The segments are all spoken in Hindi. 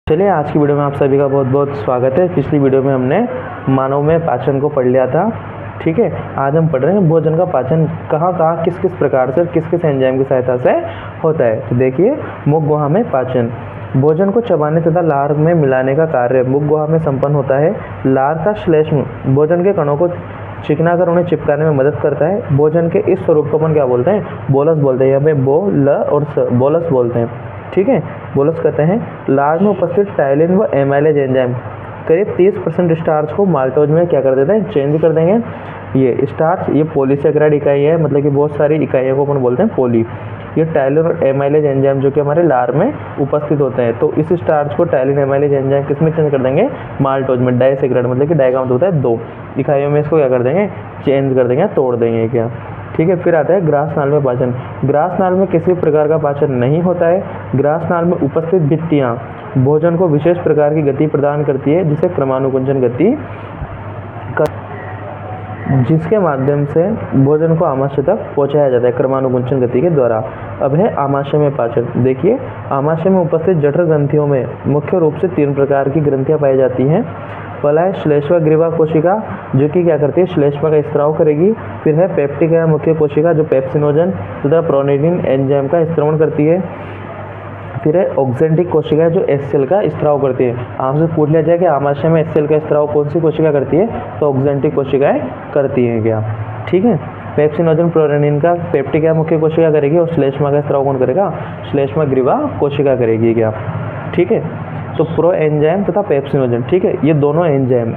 चलिए आज की वीडियो में आप सभी का बहुत बहुत स्वागत है। पिछली वीडियो में हमने मानव में पाचन को पढ़ लिया था। ठीक है, आज हम पढ़ रहे हैं भोजन का पाचन कहाँ कहाँ किस किस प्रकार से किस किस एंजाइम की सहायता से होता है। तो देखिए, मुख गुहा में पाचन भोजन को चबाने तथा लार में मिलाने का कार्य मुख गुहा में संपन्न होता है। लार का श्लेष्म भोजन के कणों को चिकना कर उन्हें चिपकाने में मदद करता है। भोजन के इस स्वरूप को अपन क्या बोलते हैं? बोलस बोलते हैं। यहाँ पे बो ल और स बोलस बोलते हैं। ठीक है, बोलस कहते हैं। लार में उपस्थित टाइलिन व एमाइलेज एंजाइम करीब 30% स्टार्च को माल्टोज में क्या कर देते हैं? चेंज कर देंगे। ये स्टार्च ये पॉलीसेकेराइड इकाई है, मतलब कि बहुत सारी इकाइयों को अपन बोलते हैं पॉली। ये टाइलिन और एमाइलेज एंजाइम जो कि हमारे लार में उपस्थित होते हैं, तो इस स्टार्च को टाइलिन एमाइलेज एंजाइम किस में चेंज कर देंगे? माल्टोज में। डाइसेकेराइड मतलब कि डाई का मतलब होता है 2 इकाइयों में इसको क्या कर देंगे? चेंज कर देंगे, तोड़ देंगे क्या। ठीक है, फिर आता है ग्रास नाल में पाचन। ग्रास नाल में किसी प्रकार का पाचन नहीं होता है। ग्रास नाल में उपस्थित भित्तियाँ भोजन को विशेष प्रकार की गति प्रदान करती है, जिसे क्रमानुकुंचन गति जिसके माध्यम से भोजन को आमाशय तक पहुंचाया जाता है क्रमानुकुंचन गति के द्वारा। अब है आमाशय में पाचन। देखिए, आमाशय में उपस्थित जठर ग्रंथियों में मुख्य रूप से 3 प्रकार की ग्रंथियां पाई जाती हैं। पहला है श्लेष्मा ग्रीवा कोशिका, जो कि क्या करती है? श्लेष्मा का स्त्राव करेगी। फिर है पेप्टिका मुख्य कोशिका, जो पेप्सिनोजन तथा प्रोनिडिन एंजाइम का स्त्रवण करती है। फिर है ऑक्जेंटिक कोशिका, जो एचसीएल का स्त्राव करती है। आपसे पूछ लिया जाए कि आमाशय में एचसीएल का स्त्राव कौन सी कोशिका करती है, तो ऑक्जेंटिक कोशिकाएं करती हैं क्या। ठीक है, पेप्सिनोजन प्रोनिडिन का पेप्टिका मुख्य कोशिका करेगी और श्लेष्मा का स्त्राव कौन करेगा? श्लेष्मा ग्रीवा कोशिका करेगी क्या। ठीक है, तो प्रो एंजाइम तथा पेप्सिनोजन, ठीक है, ये दोनों एंजाइम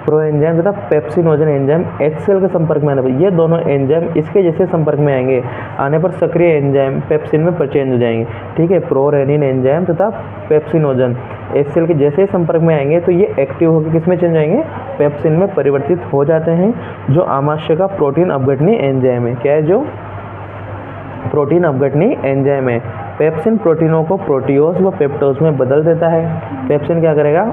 प्रो एंजाइम तथा पेप्सिनोजन एंजाइम एचसीएल के संपर्क में आने पर ये दोनों एंजाइम इसके जैसे संपर्क में आने पर सक्रिय एंजाइम पेप्सिन में चेंज हो जाएंगे। ठीक है, प्रोरेनिन एंजाइम तथा पेप्सिनोजन एचसीएल के जैसे संपर्क में आएंगे तो ये एक्टिव होकर किस में चेंज आएंगे? पेप्सिन में परिवर्तित हो जाते हैं, जो आमाशय का प्रोटीन अपघटनी एंजाइम है। क्या है? जो प्रोटीन अपघटनी एंजाइम है। पेप्सिन प्रोटीनों को प्रोटियोज व पेप्टोज में बदल देता है। पेप्सिन क्या करेगा?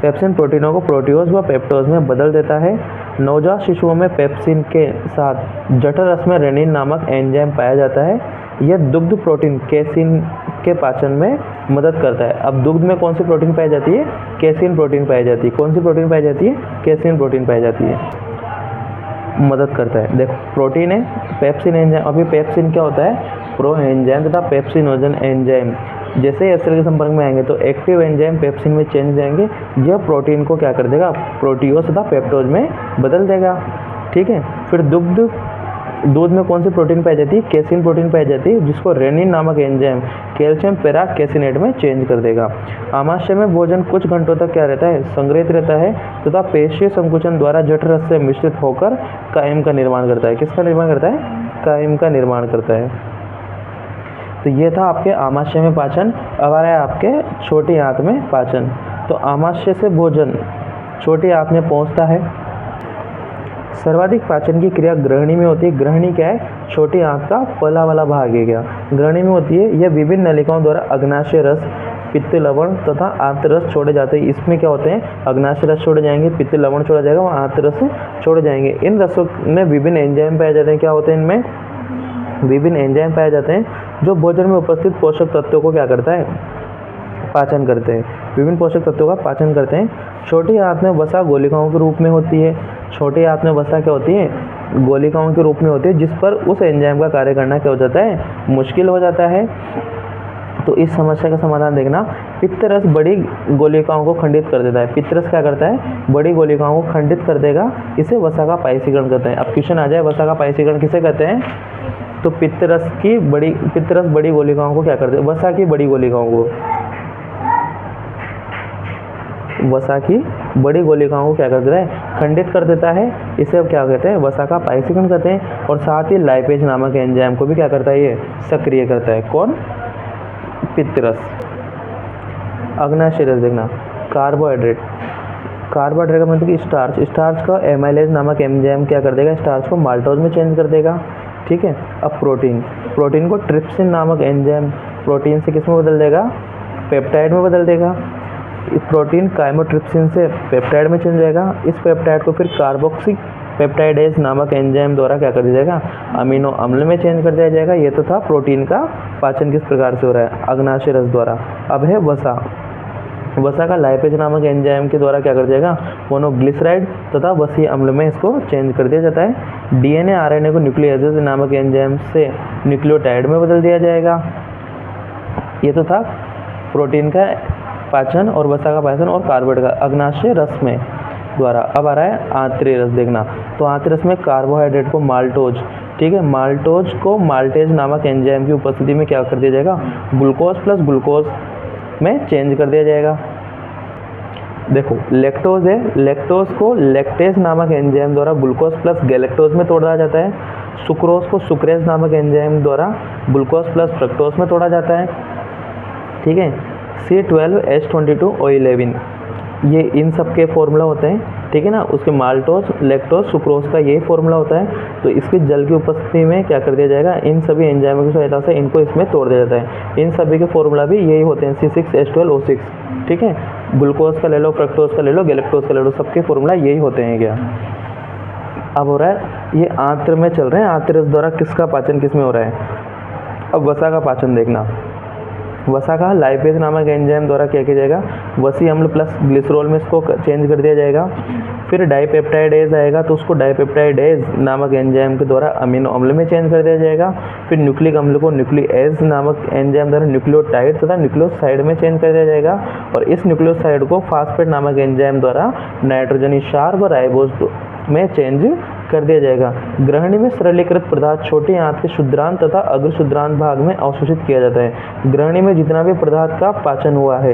पेप्सिन प्रोटीनों को प्रोटियोज व पेप्टोज में बदल देता है। नवजात शिशुओं में पेप्सिन के साथ जठर रस में रेनिन नामक एंजाइम पाया जाता है। यह दुग्ध प्रोटीन कैसीन के पाचन में मदद करता है। अब दुग्ध में कौन सी प्रोटीन पाई जाती है? कैसीन प्रोटीन पाई जाती है। कौन सी प्रोटीन पाई जाती है? कैसीन प्रोटीन पाई जाती है, मदद करता है। देखो, प्रोटीन है, पेप्सिन एंजाइम। अभी पेप्सिन क्या होता है? प्रो एंजाइम तथा पेप्सिनोजन एंजाइम जैसे एचसीएल के संपर्क में आएंगे तो एक्टिव एंजाइम पेप्सिन में चेंज हो जाएंगे। यह प्रोटीन को क्या कर देगा? प्रोटियोज तथा पेप्टोज में बदल देगा। ठीक है, फिर दूध में कौन सी प्रोटीन पाई जाती है? कैसीन प्रोटीन पाई जाती है, जिसको रेनिन नामक एंजाइम कैल्शियम पेराकेसिनेट में चेंज कर देगा। आमाशय में भोजन कुछ घंटों तक क्या रहता है? संग्रहित रहता है तथा पेशीय संकुचन द्वारा जठर रस से मिश्रित होकर कायम का निर्माण करता है। किसका निर्माण करता है? कायम का निर्माण करता है। तो ये था आपके आमाशय में पाचन। अब आ रहा है आपके छोटी आंत में पाचन। तो आमाशय से भोजन छोटी आंत में पहुंचता है। सर्वाधिक पाचन की क्रिया ग्रहणी में होती है। ग्रहणी क्या है? छोटी आंत का पहला वाला भाग है क्या, ग्रहणी में होती है। यह विभिन्न नलिकाओं द्वारा अग्नाशय रस, पित्त लवण तथा आंत रस छोड़े जाते हैं। इसमें क्या होते हैं? अग्नाशय रस छोड़े जाएंगे, पित्त लवण छोड़ा जाएगा, वहाँ आंत रस छोड़े जाएंगे। इन रसों में विभिन्न एंजाइम पाए जाते हैं। क्या होते हैं इनमें? विभिन्न एंजाइम पाए जाते हैं, जो भोजन में उपस्थित पोषक तत्वों को क्या करता है? पाचन करते हैं। विभिन्न पोषक तत्वों का पाचन करते हैं। छोटी आंत में वसा गोलिकाओं के रूप में होती है। छोटी आंत में वसा क्या होती है? गोलिकाओं के रूप में होती है, जिस पर उस एंजाइम का कार्य करना क्या हो जाता है? मुश्किल हो जाता है। तो इस समस्या का समाधान देखना। पित्त रस बड़ी गोलिकाओं को खंडित कर देता है। पित्त रस क्या करता है? बड़ी गोलिकाओं को खंडित कर देगा। इसे वसा का पायसीकरण कहते हैं। अब क्वेश्चन आ जाए, वसा का पायसीकरण किसे कहते हैं? तो पित्त रस बड़ी गोलिकाओं को क्या करते हैं? वसा की बड़ी गोलिकाओं को क्या कर देता है? खंडित कर देता है। इसे अब क्या कहते हैं? वसा का पायसीकरण कहते हैं। और साथ ही लाइपेज नामक एंजाइम को भी क्या करता है? ये सक्रिय करता है। कौन? पित्त रस। अग्नाशय रस देखना। कार्बोहाइड्रेट का मतलब कि स्टार्च का एमाइलेज नामक एंजाइम क्या कर देगा? स्टार्च को माल्टोज में चेंज कर देगा। ठीक है, अब प्रोटीन को ट्रिप्सिन नामक एंजाइम प्रोटीन से किस में बदल देगा? पेप्टाइड में बदल देगा। प्रोटीन काइमोट्रिप्सिन से पेप्टाइड में चेंज हो जाएगा। इस पेप्टाइड को फिर पेप्टाइडेज नामक एंजाइम द्वारा क्या कर दिया जाएगा, अमीनो अम्ल में चेंज कर दिया जाएगा। ये तो था प्रोटीन का पाचन किस प्रकार से हो रहा है, अग्नाशय रस द्वारा। अब है वसा। वसा का लाइपेज नामक एंजाइम के द्वारा क्या कर दिया जाएगा, मोनोग्लिसराइड तथा वसीय अम्ल में इसको चेंज कर दिया जाता है। डीएनए आरएनए को न्यूक्लियोटाइड नामक एंजाइम से न्यूक्लियोटाइड में बदल दिया जाएगा। ये तो था प्रोटीन का पाचन और वसा का पाचन और कार्बोहाइड्रेट का अग्नाशय रस में द्वारा। अब आ रहा है आंतरिक रस देखना। तो आंतरिक रस में कार्बोहाइड्रेट को माल्टोज, ठीक है, माल्टोज को माल्टेज नामक एंजाइम की उपस्थिति में क्या कर दिया जाएगा, ग्लूकोज प्लस ग्लूकोज में चेंज कर दिया जाएगा। देखो लैक्टोज है, लैक्टोज को लैक्टेज नामक एंजाइम द्वारा ग्लूकोज प्लस गैलेक्टोज में तोड़ा जाता है। सुक्रोज को सुक्रेज नामक एंजाइम द्वारा ग्लूकोज प्लस फ्रक्टोज में तोड़ा जाता है, ठीक है। C12H22O11 ये इन सब के फॉर्मूला होते हैं, ठीक है ना। उसके माल्टोज, लैक्टोज, सुक्रोज का यही फॉर्मूला होता है। तो इसके जल की उपस्थिति में क्या कर दिया जाएगा, इन सभी एंजाइमों की सहायता से इनको इसमें तोड़ दिया जाता है। इन सभी के फॉर्मूला भी यही होते हैं, C6H12O6, ठीक है। ग्लूकोज का ले लो, फ्रक्टोज का ले लो, गैलेक्टोज का ले लो, सबके फॉर्मूला यही होते हैं क्या। अब हो रहा है ये आंत्र में चल रहे हैं, आंत्र रस द्वारा किसका पाचन किस में हो रहा है। अब वसा का पाचन देखना। वसा का लाइपेज नामक एंजाइम द्वारा क्या किया जाएगा, वसीय अम्ल प्लस ग्लिसरॉल में इसको चेंज कर दिया जाएगा। फिर डाइपेप्टाइडेज आएगा तो उसको डाइपेप्टाइडेज नामक एंजाइम के द्वारा अमीनो अम्ल में चेंज कर दिया जाएगा। फिर न्यूक्लिक अम्ल को न्यूक्लिएज नामक एंजाइम द्वारा न्यूक्लियोटाइड तथा न्यूक्लियोसाइड में चेंज कर दिया जाएगा। और इस न्यूक्लियोसाइड को फास्फेट नामक एंजाइम द्वारा नाइट्रोजनी क्षार व राइबोज में चेंज कर दिया जाएगा। ग्रहणी में सरलीकृत पदार्थ छोटी आंत के शुद्रांत तथा अग्र शुद्रांत भाग में अवशोषित किया जाता है। ग्रहणी में जितना भी पदार्थ का पाचन हुआ है,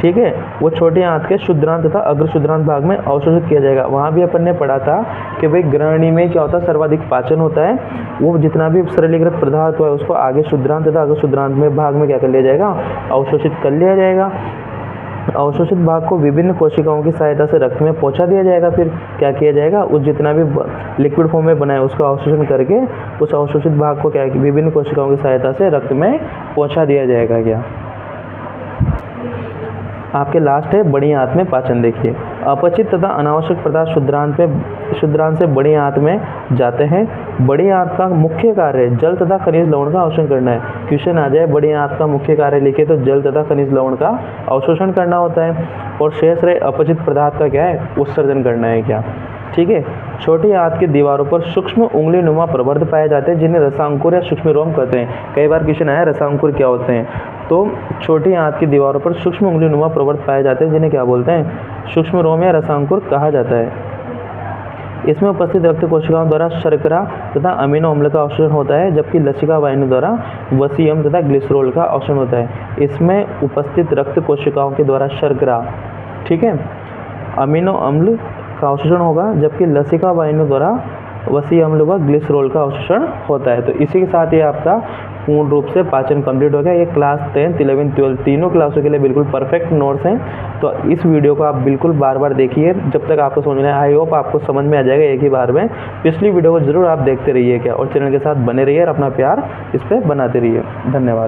ठीक है, वो छोटी आंत के शुद्रांत तथा अग्र शुद्रांत भाग में अवशोषित किया जाएगा। वहाँ भी अपन ने पढ़ा था कि भाई ग्रहणी में क्या होता है, सर्वाधिक पाचन होता है। वो जितना भी सरलीकृत पदार्थ हुआ है उसको आगे शुद्रांत तथा अग्र शुद्रांत में भाग में क्या कर लिया जाएगा, अवशोषित कर लिया जाएगा। अवशोषित भाग को विभिन्न कोशिकाओं की सहायता से रक्त में पहुंचा दिया जाएगा। फिर क्या किया जाएगा, उस जितना भी लिक्विड फॉर्म में बना है उसका अवशोषण करके उस अवशोषित भाग को क्या विभिन्न कोशिकाओं की सहायता से रक्त में पहुंचा दिया जाएगा। क्या आपके लास्ट है बड़ी आंत में पाचन। देखिए अपचित तथा अनावश्यक पदार्थ शुद्रांत से बड़ी आंत में जाते हैं। बड़ी आंत का मुख्य कार्य जल तथा खनिज लवण का अवशोषण करना है। क्वेश्चन आ जाए बड़ी आंत का मुख्य कार्य लिखे तो जल तथा खनिज लवण का अवशोषण करना होता है और शेष रहे अपचित पदार्थ का क्या है, उत्सर्जन करना है। क्या ठीक है। छोटी आंत की दीवारों पर सूक्ष्म उंगली नुमा प्रवर्ध पाए जाते हैं जिन्हें रसांकुर या सूक्ष्म रोम कहते हैं। कई बार क्वेश्चन आया रसांकुर क्या होते हैं, तो छोटी आंत की दीवारों पर सूक्ष्म उंगली नुमा प्रवर्ध पाए जाते हैं जिन्हें क्या बोलते हैं, सूक्ष्म रोम या रसांकुर कहा जाता है। इसमें उपस्थित रक्त कोशिकाओं द्वारा शर्करा तथा अमीनो अम्ल का अवशोषण होता है, जबकि लसिका वाहिनी द्वारा वसीय अम्ल तथा ग्लिसरॉल का अवशोषण होता है। इसमें उपस्थित रक्त कोशिकाओं के द्वारा शर्करा, ठीक है, अमीनो अम्ल का अवशोषण होगा, जबकि लसिका वाहिनी द्वारा वसीय अम्ल व ग्लिसरॉल का अवशोषण होता है। तो इसी के साथ ये आपका पूर्ण रूप से पाचन कंप्लीट हो गया। ये क्लास 10, 11, 12 तीनों क्लासों के लिए बिल्कुल परफेक्ट नोट्स हैं। तो इस वीडियो को आप बिल्कुल बार बार देखिए जब तक आपको समझ में आए। आई होप आपको समझ में आ जाएगा एक ही बार में। पिछली वीडियो को जरूर आप देखते रहिए क्या, और चैनल के साथ बने रहिए और अपना प्यार इस पर बनाते रहिए। धन्यवाद।